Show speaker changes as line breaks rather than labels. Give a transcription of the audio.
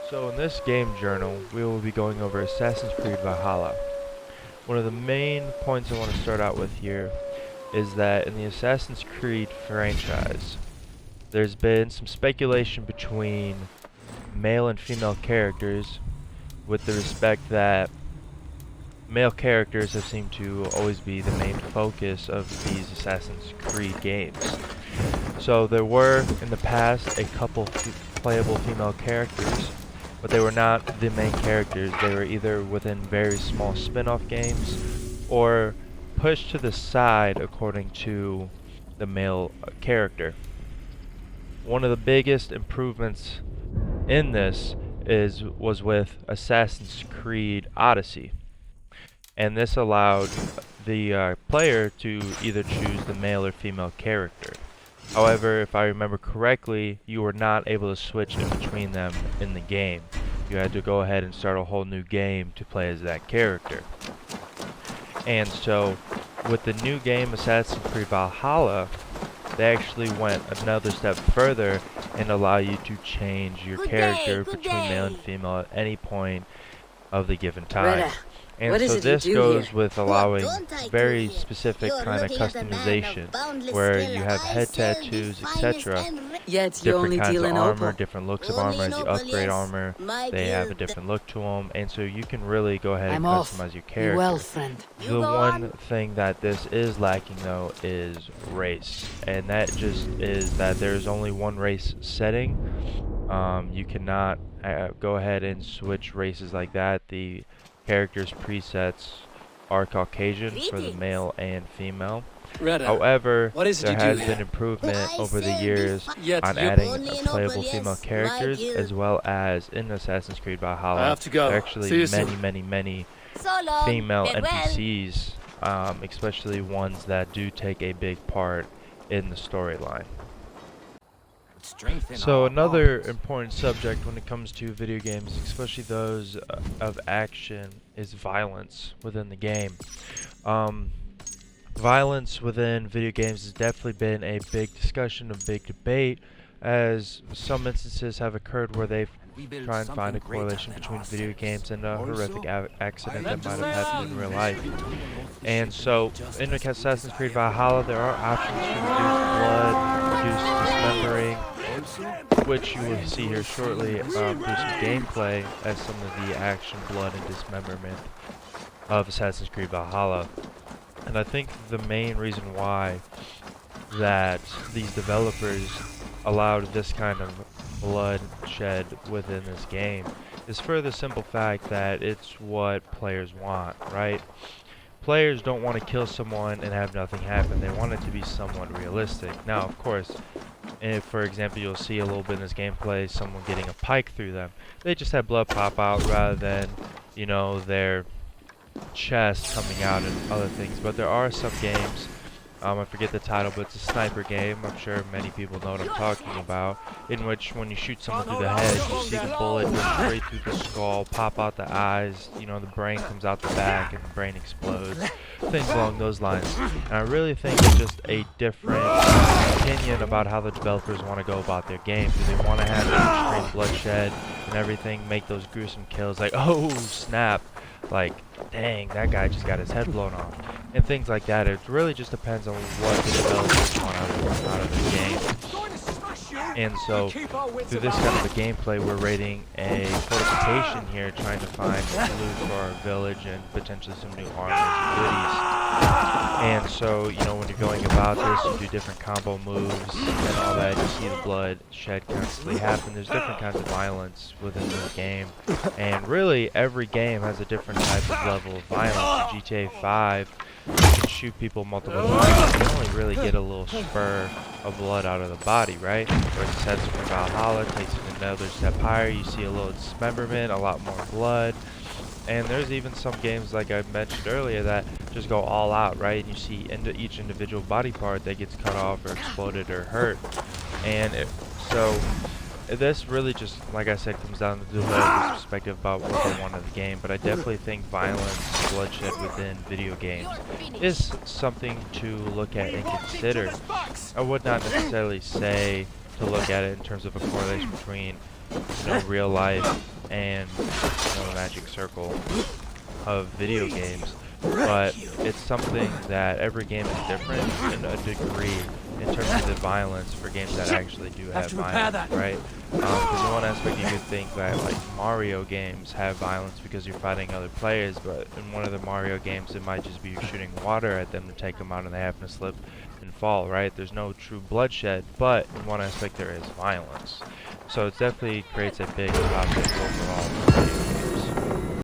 So in this game journal, we will be going over Assassin's Creed Valhalla. One of the main points I want to start out with here is that in the Assassin's Creed franchise, there's been some speculation between male and female characters, with the respect that male characters have seemed to always be the main focus of these Assassin's Creed games. So there were, in the past, a couple playable female characters, but they were not the main characters. They were either within very small spin-off games or pushed to the side according to the male character. One of the biggest improvements in this was with Assassin's Creed Odyssey, and this allowed the player to either choose the male or female character. However, if I remember correctly, you were not able to switch in between them in the game. You had to go ahead and start a whole new game to play as that character. And so, with the new game Assassin's Creed Valhalla, they actually went another step further and allow you to change your character between male and female at any point of the given time. And so this goes with allowing very specific kind of customization, where you have head tattoos, etc. Different kinds of armor, different looks of armor. As you upgrade armor, they have a different look to them, and so you can really go ahead and customize your character. The one thing that this is lacking, though, is race, and that just is that there's only one race setting. You cannot go ahead and switch races like that. The characters' presets are Caucasian for the male and female. However, there has been improvement over the years on adding playable female characters, as well as in Assassin's Creed Valhalla, there are actually many female NPCs, especially ones that do take a big part in the storyline. So another important subject when it comes to video games, especially those of action, is violence within the game. Violence within video games has definitely been a big discussion, a big debate, as some instances have occurred where they've tried to find a correlation between video games and a horrific accident that might have happened in real life. And so, in Assassin's Creed Valhalla, there are options to reduce blood, reduce dismembering, which you will see here shortly through some gameplay as some of the action, blood, and dismemberment of Assassin's Creed Valhalla. And I think the main reason why that these developers allowed this kind of bloodshed within this game is for the simple fact that it's what players want, right? Players don't want to kill someone and have nothing happen. They want it to be somewhat realistic. Now, of course, if, for example, you'll see a little bit in this gameplay, someone getting a pike through them. They just have blood pop out rather than, you know, their chest coming out and other things. But there are some games, I forget the title, but it's a sniper game, I'm sure many people know what I'm talking about, in which when you shoot someone through the head, you see the bullet go straight through the skull, pop out the eyes, you know, the brain comes out the back and the brain explodes, things along those lines. And I really think it's just a different opinion about how the developers want to go about their game. Do they want to have extreme bloodshed and everything, make those gruesome kills like, oh snap, like, dang, that guy just got his head blown off, and things like that. It really just depends on what the developers want out of the game. And so, through this kind of a gameplay, we're raiding a fortification here, trying to find loot for our village and potentially some new armors and goodies. And so, you know, when you're going about this, you do different combo moves and all that. You see the blood shed constantly happen. There's different kinds of violence within this game. And really, every game has a different type of level of violence. In GTA 5, you can shoot people multiple times. You only really get a little spur of blood out of the body, right? Whereas Assassin's Creed Valhalla takes it another step higher. You see a little dismemberment, a lot more blood. And there's even some games, like I mentioned earlier, that just go all out, right? And you see each individual body part that gets cut off or exploded or hurt. And so this really just, like I said, comes down to the developer's perspective about what they want of the game. But I definitely think violence, bloodshed within video games is something to look at and consider. I would not necessarily say to look at it in terms of a correlation between, you know, real life and the magic circle of video games, but it's something that every game is different in a degree in terms of the violence for games that actually do have violence, right? Because in one aspect you could think that like Mario games have violence because you're fighting other players, but in one of the Mario games it might just be you shooting water at them to take them out and they happen to slip and fall, right? There's no true bloodshed, but in one aspect there is violence. So it definitely creates a big topic overall.